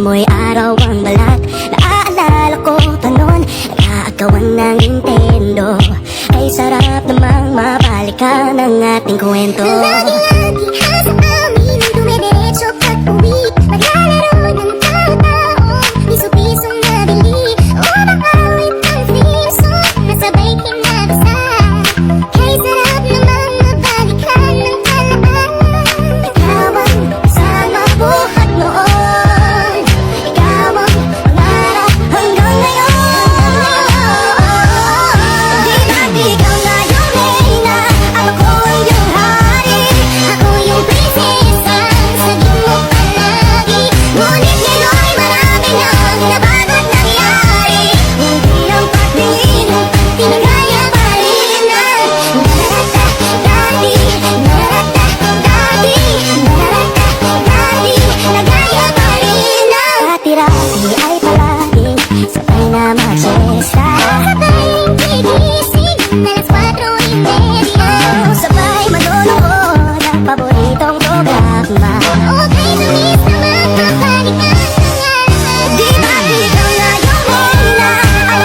mo'y araw ang balat. Naaalala ko pa noon, nag-aagawan ng Nintendo. Ay sarap namang mabalikan ang ating kwento.